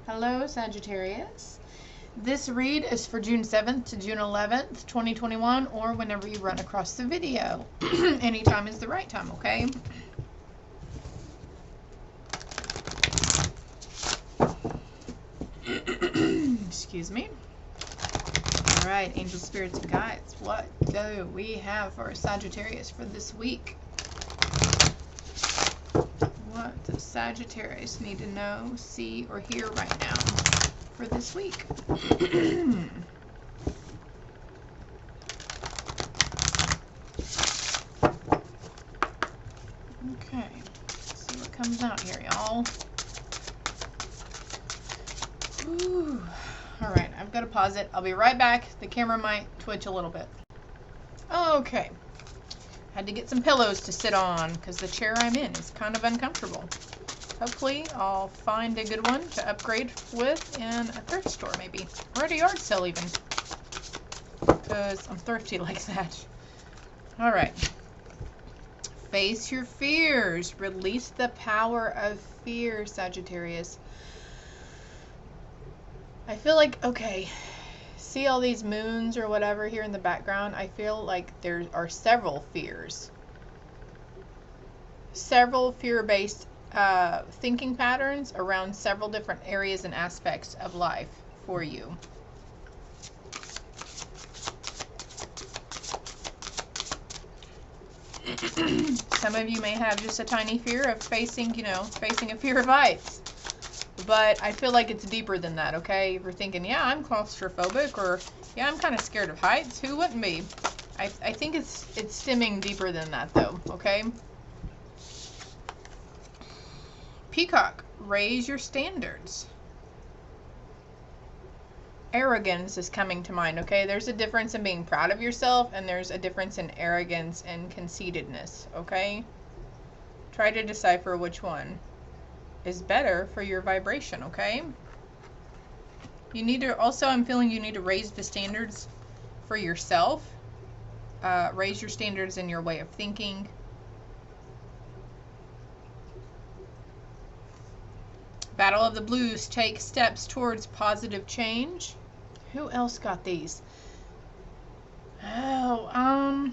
Hello, Sagittarius. This read is for June 7th to June 11th, 2021, or whenever you run across the video. Anytime is the right time, okay? Excuse me. All right, angel spirits and guides, what do we have for Sagittarius for this week? What does Sagittarius need to know, see, or hear right now for this week? Okay, let's see what comes out here, y'all. All right, I've got to pause it. I'll be right back. The camera might twitch a little bit. Okay. Had to get some pillows to sit on because the chair I'm in is kind of uncomfortable. Hopefully I'll find a good one to upgrade with in a thrift store maybe. Or at a yard sale even. Because I'm thrifty like that. Alright. Face your fears. Release the power of fear, Sagittarius. I feel like, okay, see all these moons or whatever here in the background? I feel like there are several fears. Several fear-based thinking patterns around several different areas and aspects of life for you. Some of you may have just a tiny fear of facing, facing a fear of heights. But I feel like it's deeper than that, okay? If you're thinking, yeah, I'm claustrophobic, or yeah, I'm kind of scared of heights, who wouldn't be? I think it's stemming deeper than that, though, okay? Peacock, raise your standards. Arrogance is coming to mind, okay? There's a difference in being proud of yourself, and there's a difference in arrogance and conceitedness, okay? Try to decipher which one is better for your vibration, okay? You need to, also I'm feeling you need to raise the standards for yourself. Raise your standards in your way of thinking. Battle of the Blues, take steps towards positive change. Who else got these? Oh,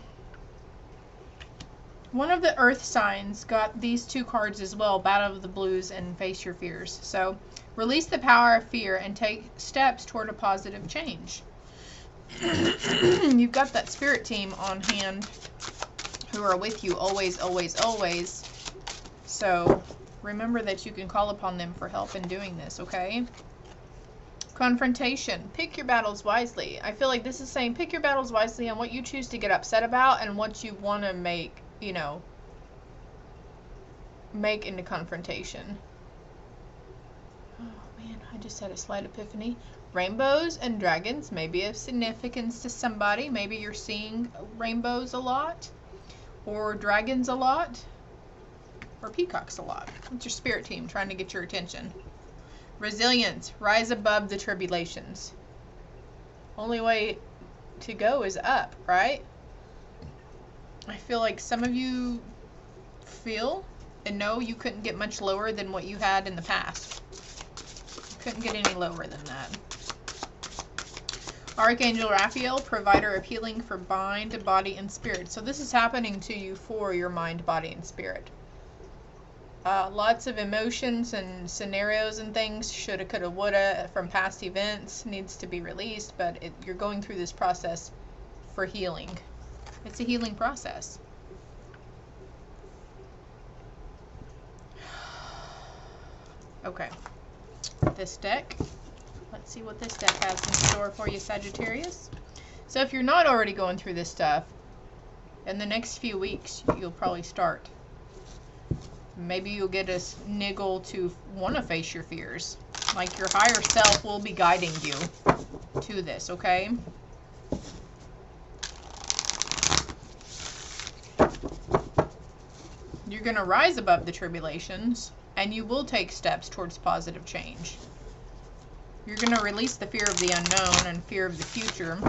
one of the earth signs got these two cards as well, Battle of the Blues and Face Your Fears. So, release the power of fear and take steps toward a positive change. You've got that spirit team on hand who are with you always, always, always. So, remember that you can call upon them for help in doing this, okay? Confrontation. Pick your battles wisely. I feel like this is saying pick your battles wisely on what you choose to get upset about and what you want to make make into confrontation. Oh man, I just had a slight epiphany. Rainbows and dragons may be of significance to somebody. Maybe you're seeing rainbows a lot, or dragons a lot, or peacocks a lot. It's your spirit team trying to get your attention. Resilience, rise above the tribulations. Only way to go is up, right? I feel like some of you feel and know you couldn't get much lower than what you had in the past. You couldn't get any lower than that. Archangel Raphael, provider of healing for mind, body, and spirit. So this is happening to you for your mind, body, and spirit. Lots of emotions and scenarios and things, shoulda, coulda, woulda, from past events needs to be released, but you're going through this process for healing. It's a healing process. Okay, this deck. Let's see what this deck has in store for you, Sagittarius. So if you're not already going through this stuff, in the next few weeks, you'll probably start. Maybe you'll get a niggle to want to face your fears. Like your higher self will be guiding you to this, okay? You're going to rise above the tribulations, and you will take steps towards positive change. You're going to release the fear of the unknown and fear of the future.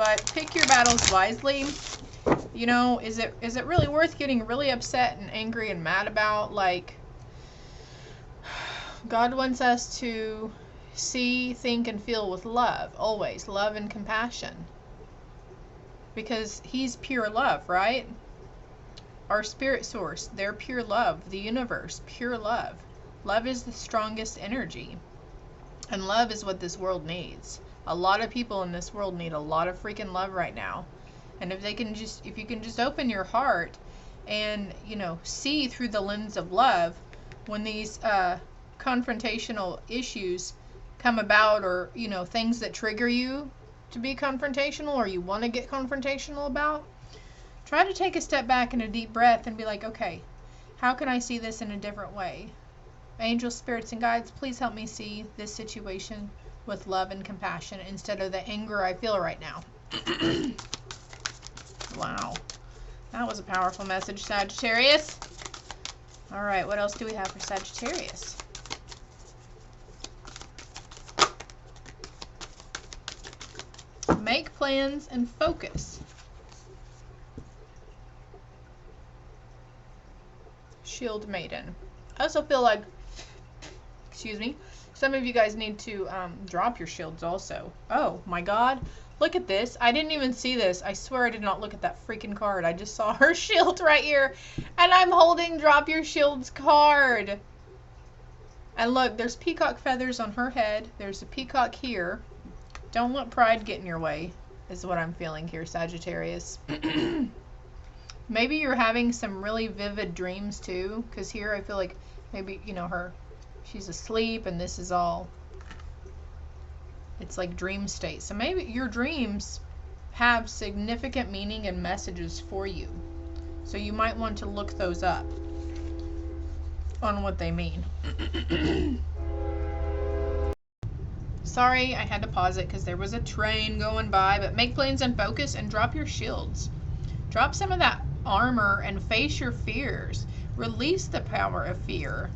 but pick your battles wisely. You know, is it really worth getting really upset and angry and mad about? Like, God wants us to see, think, and feel with love, always. Love and compassion. Because He's pure love, right? Our spirit source, they're pure love. The universe, pure love. Love is the strongest energy. And love is what this world needs. A lot of people in this world need a lot of freaking love right now. And if you can just open your heart and, you know, see through the lens of love when these confrontational issues come about, or, you know, things that trigger you to be confrontational or you want to get confrontational about, try to take a step back and a deep breath and be like, okay, how can I see this in a different way? Angels, spirits, and guides, please help me see this situation with love and compassion instead of the anger I feel right now. Wow. That was a powerful message, Sagittarius. All right, what else do we have for Sagittarius? Make plans and focus. Shield Maiden. I also feel like, excuse me, some of you guys need to drop your shields also. Oh my God. Look at this. I didn't even see this. I swear I did not look at that freaking card. I just saw her shield right here. And I'm holding Drop Your Shields card. And look, there's peacock feathers on her head. There's a peacock here. Don't let pride get in your way, is what I'm feeling here, Sagittarius. Maybe you're having some really vivid dreams too. Because here I feel like maybe, you know, she's asleep and this is all... It's like dream state. So maybe your dreams have significant meaning and messages for you. So you might want to look those up on what they mean. Sorry, I had to pause it because there was a train going by. But make plans and focus and drop your shields. Drop some of that armor and face your fears. Release the power of fear.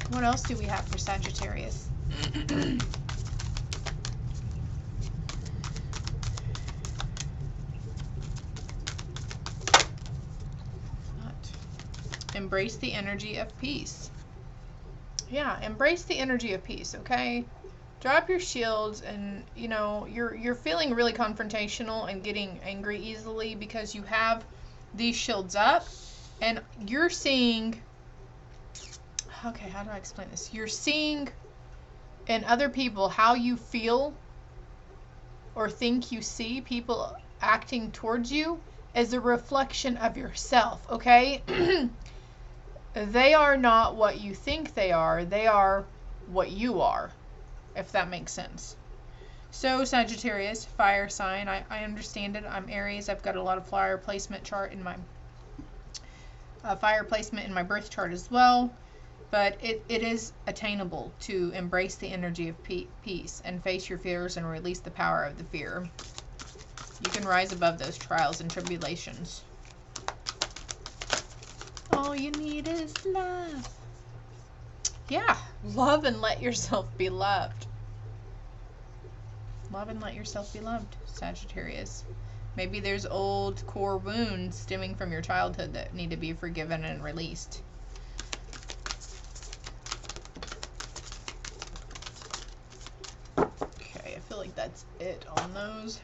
What else do we have for Sagittarius? Embrace the energy of peace. Yeah, embrace the energy of peace, okay? Drop your shields, and, you know, you're feeling really confrontational and getting angry easily because you have these shields up and you're seeing... Okay, how do I explain this? You're seeing in other people how you feel or think you see people acting towards you as a reflection of yourself, okay? They are not what you think they are what you are, if that makes sense. So, Sagittarius, fire sign, I understand it. I'm Aries. I've got a lot of fire placement chart in my fire placement in my birth chart as well. But it is attainable to embrace the energy of peace and face your fears and release the power of the fear. You can rise above those trials and tribulations. All you need is love. Yeah, love and let yourself be loved. Love and let yourself be loved, Sagittarius. Maybe there's old core wounds stemming from your childhood that need to be forgiven and released. That's it on those.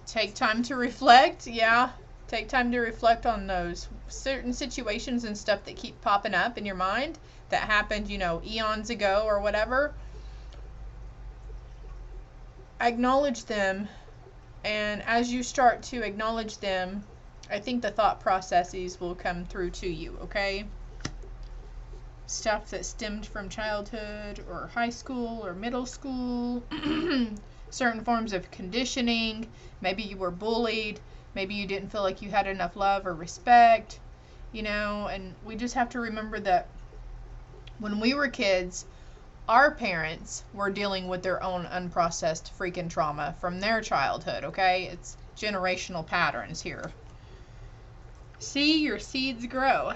Take time to reflect. Yeah, take time to reflect on those certain situations and stuff that keep popping up in your mind that happened, you know, eons ago or whatever. Acknowledge them, and as you start to acknowledge them, I think the thought processes will come through to you, okay? Stuff that stemmed from childhood or high school or middle school, certain forms of conditioning. Maybe you were bullied, maybe you didn't feel like you had enough love or respect, you know, and we just have to remember that when we were kids, our parents were dealing with their own unprocessed freaking trauma from their childhood, okay? It's generational patterns here. See your seeds grow.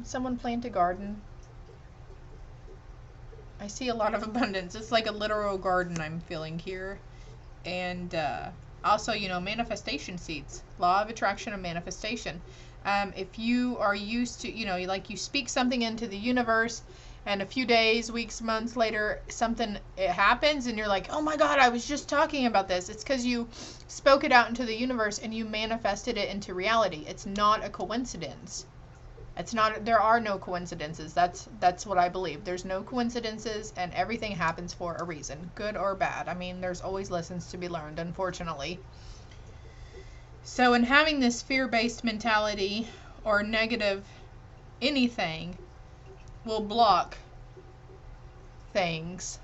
Someone plant a garden. I see a lot of abundance. It's like a literal garden I'm feeling here. And also, you know, manifestation seeds. Law of attraction and manifestation. If you are used to, you know, like you speak something into the universe, and a few days, weeks, months later, it happens, and you're like, oh my God, I was just talking about this. It's because you spoke it out into the universe and you manifested it into reality. It's not a coincidence. It's not. There are no coincidences. That's what I believe. There's no coincidences, and everything happens for a reason, good or bad. I mean, there's always lessons to be learned, unfortunately. So in having this fear-based mentality or negative anything will block things,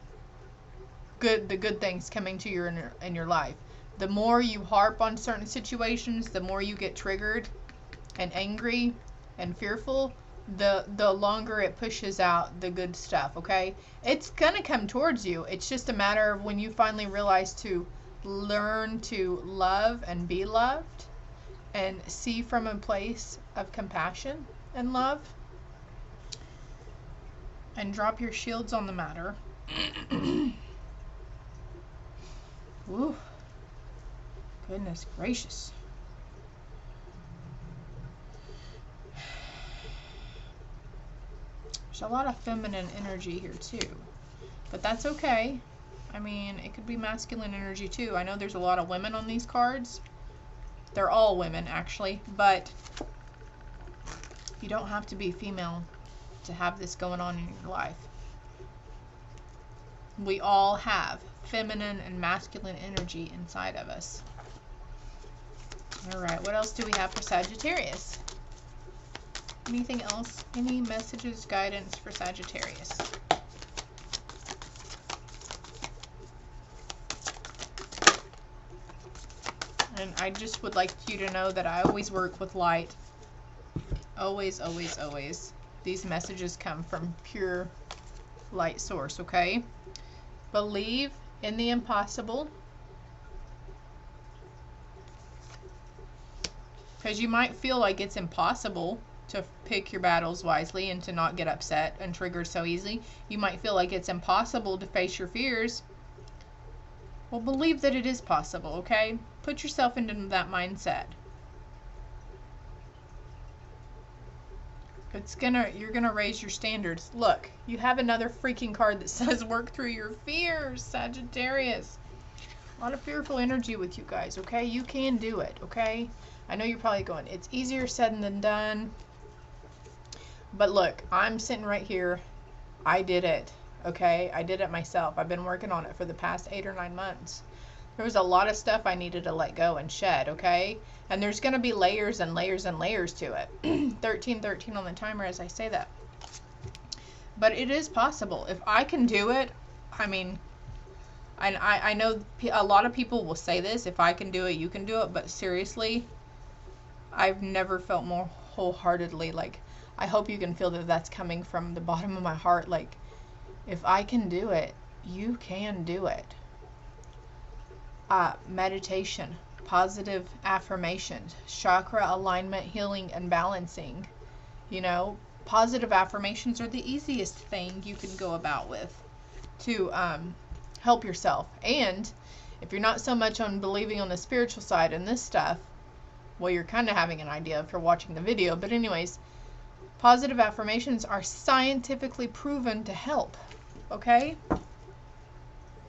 the good things coming to you in your life. The more you harp on certain situations, the more you get triggered and angry and fearful, the longer it pushes out the good stuff, okay? It's gonna come towards you. It's just a matter of when you finally realize to learn to love and be loved and see from a place of compassion and love and drop your shields on the matter. Ooh, goodness gracious. There's a lot of feminine energy here too, but that's okay. I mean, it could be masculine energy too. I know there's a lot of women on these cards. They're all women actually, but you don't have to be female to have this going on in your life. We all have feminine and masculine energy inside of us. All right, what else do we have for Sagittarius? Anything else? Any messages, guidance for Sagittarius? And I just would like you to know that I always work with light. Always, always, always. These messages come from pure light source, okay? Believe in the impossible. Because you might feel like it's impossible to pick your battles wisely and to not get upset and triggered so easily. You might feel like it's impossible to face your fears. Well, believe that it is possible, okay? Put yourself into that mindset. You're gonna raise your standards. Look, you have another freaking card that says work through your fears, Sagittarius. A lot of fearful energy with you guys, okay? You can do it, okay? I know you're probably going, it's easier said than done. But look, I'm sitting right here. I did it, okay? I did it myself. I've been working on it for the past 8 or 9 months. There was a lot of stuff I needed to let go and shed, okay? And there's going to be layers and layers and layers to it. 1313 on the timer as I say that. But it is possible. If I can do it, I mean, I know a lot of people will say this, if I can do it, you can do it. But seriously, I've never felt more wholeheartedly like, I hope you can feel that that's coming from the bottom of my heart. Like, if I can do it, you can do it. Meditation, positive affirmations, chakra alignment, healing, and balancing. You know, positive affirmations are the easiest thing you can go about with to help yourself. And if you're not so much on believing on the spiritual side and this stuff, well, you're kind of having an idea if you're watching the video. But anyways, positive affirmations are scientifically proven to help, okay?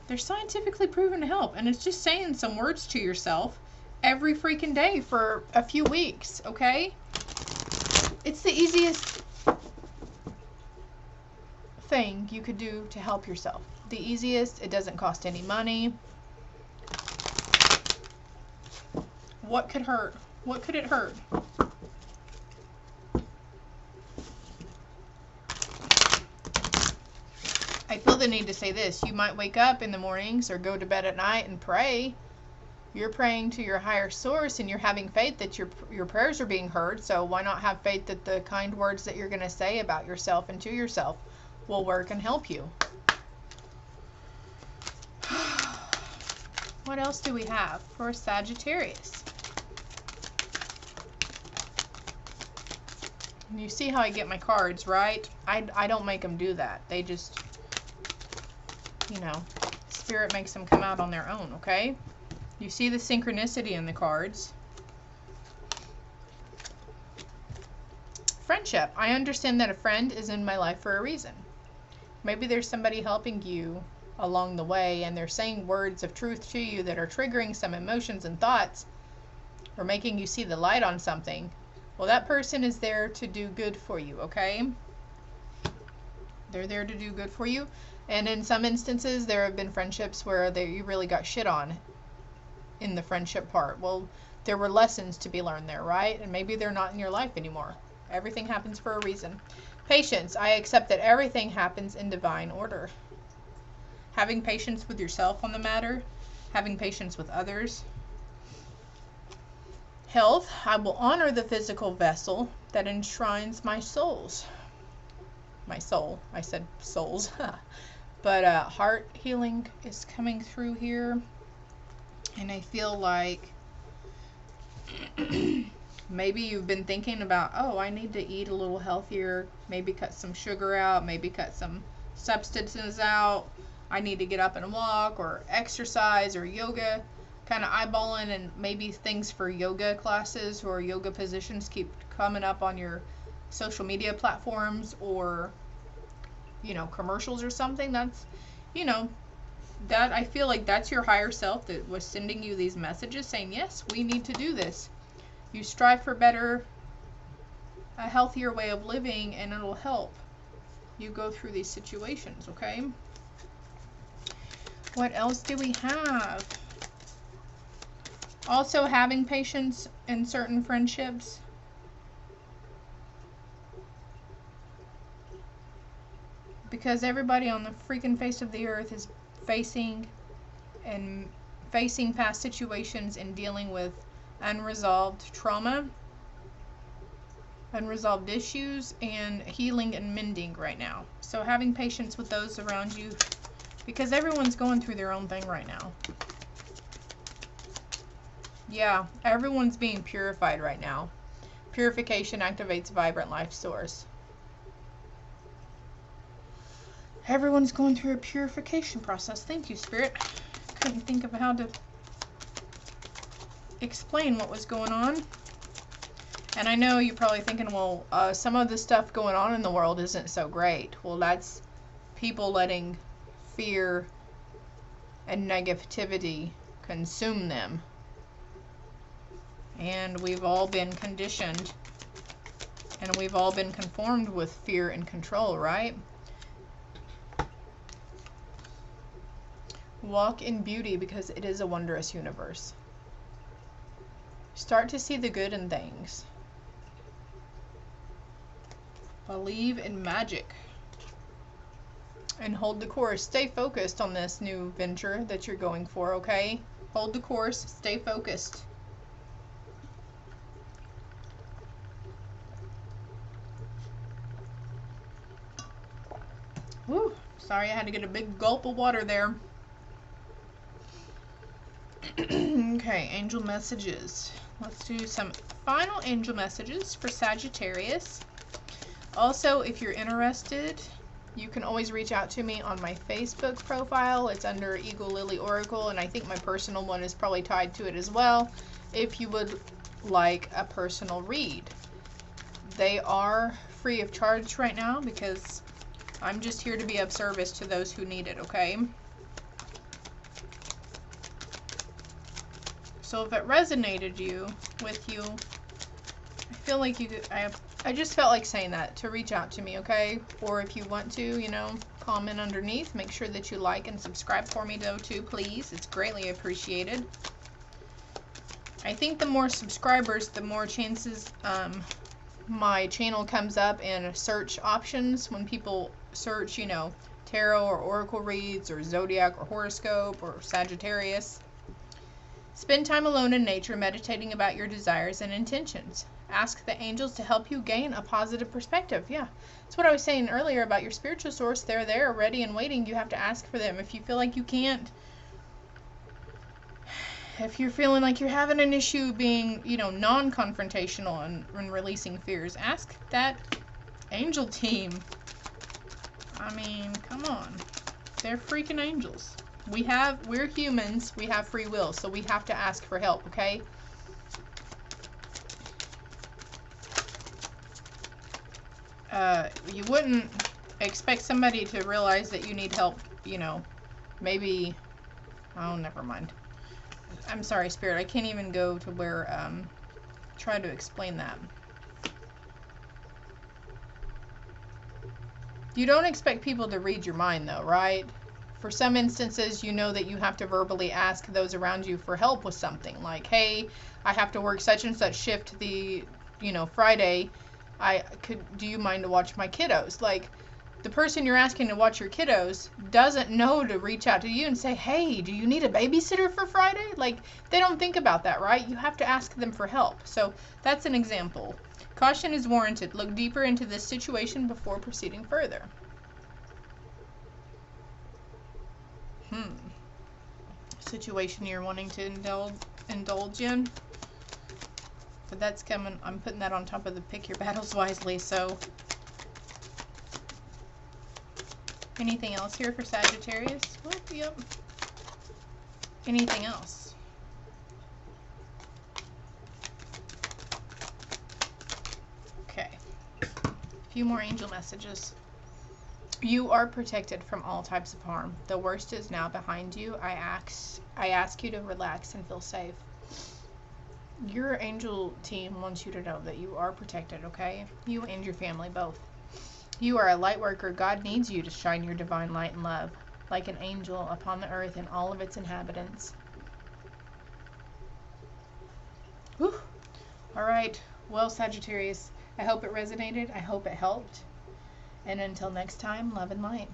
They're scientifically proven to help. And it's just saying some words to yourself every freaking day for a few weeks, okay? It's the easiest thing you could do to help yourself. The easiest. It doesn't cost any money. What could hurt? What could it hurt? I feel the need to say this. You might wake up in the mornings or go to bed at night and pray. You're praying to your higher source and you're having faith that your prayers are being heard. So why not have faith that the kind words that you're going to say about yourself and to yourself will work and help you? What else do we have for Sagittarius? You see how I get my cards, right? I don't make them do that. They just you know, Spirit makes them come out on their own, okay? You see the synchronicity in the cards. Friendship. I understand that a friend is in my life for a reason. Maybe there's somebody helping you along the way, and they're saying words of truth to you that are triggering some emotions and thoughts, or making you see the light on something. Well, that person is there to do good for you, okay? They're there to do good for you. And in some instances, there have been friendships where you really got shit on in the friendship part. Well, there were lessons to be learned there, right? And maybe they're not in your life anymore. Everything happens for a reason. Patience. I accept that everything happens in divine order. Having patience with yourself on the matter. Having patience with others. Health. I will honor the physical vessel that enshrines my souls. My soul. I said souls. But heart healing is coming through here. And I feel like maybe you've been thinking about, oh, I need to eat a little healthier. Maybe cut some sugar out. Maybe cut some substances out. I need to get up and walk or exercise or yoga. Kind of eyeballing, and maybe things for yoga classes or yoga positions keep coming up on your social media platforms, or, you know, commercials or something. That's, you know, that I feel like that's your higher self that was sending you these messages saying, yes, we need to do this. You strive for better, a healthier way of living, and it'll help you go through these situations, okay? What else do we have? Also, having patience in certain friendships. Because everybody on the freaking face of the earth is facing past situations and dealing with unresolved trauma, unresolved issues, and healing and mending right now. So having patience with those around you, because everyone's going through their own thing right now. Yeah, everyone's being purified right now. Purification activates vibrant life source. Everyone's going through a purification process. Thank you, Spirit. Couldn't think of how to explain what was going on. And I know you're probably thinking, well, some of the stuff going on in the world isn't so great. Well, that's people letting fear and negativity consume them. And we've all been conditioned, and we've all been conformed with fear and control, right? Walk in beauty, because it is a wondrous universe. Start to see the good in things. Believe in magic. And hold the course. Stay focused on this new venture that you're going for, okay? Hold the course. Stay focused. Woo, sorry I had to get a big gulp of water there. Okay, angel messages. Let's do some final angel messages for Sagittarius. Also, if you're interested, you can always reach out to me on my Facebook profile. It's under Eagle Lily Oracle, and I think my personal one is probably tied to it as well, if you would like a personal read. They are free of charge right now, because I'm just here to be of service to those who need it, okay? So if it resonated with you, I feel like I just felt like saying that, to reach out to me, okay? Or if you want to, you know, comment underneath. Make sure that you like and subscribe for me though too, please. It's greatly appreciated. I think the more subscribers, the more chances my channel comes up in search options when people search, you know, tarot or oracle reads or zodiac or horoscope or Sagittarius. Spend time alone in nature, meditating about your desires and intentions. Ask the angels to help you gain a positive perspective. Yeah, that's what I was saying earlier about your spiritual source. They're there, ready and waiting. You have to ask for them. If you feel like you can't, if you're feeling like you're having an issue being, you know, non-confrontational and releasing fears, ask that angel team. I mean, come on. They're freaking angels. We're humans. We have free will, so we have to ask for help, okay? You wouldn't expect somebody to realize that you need help, you know, maybe, oh, never mind. I'm sorry, Spirit, I can't even go to where, try to explain that. You don't expect people to read your mind, though, right? For some instances, you know that you have to verbally ask those around you for help with something. Like, hey, I have to work such and such shift the, you know, Friday. Do you mind to watch my kiddos? Like, the person you're asking to watch your kiddos doesn't know to reach out to you and say, hey, do you need a babysitter for Friday? Like, they don't think about that, right? You have to ask them for help. So that's an example. Caution is warranted. Look deeper into this situation before proceeding further. Situation you're wanting to indulge in. But that's coming, I'm putting that on top of the pick your battles wisely, so. Anything else here for Sagittarius? Oh, yep. Anything else? Okay. A few more angel messages. You are protected from all types of harm. The worst is now behind you. I ask you to relax and feel safe. Your angel team wants you to know that you are protected, okay? You and your family both. You are a light worker. God needs you to shine your divine light and love like an angel upon the earth and all of its inhabitants. Whew. All right. Well, Sagittarius, I hope it resonated. I hope it helped. And until next time, love and light.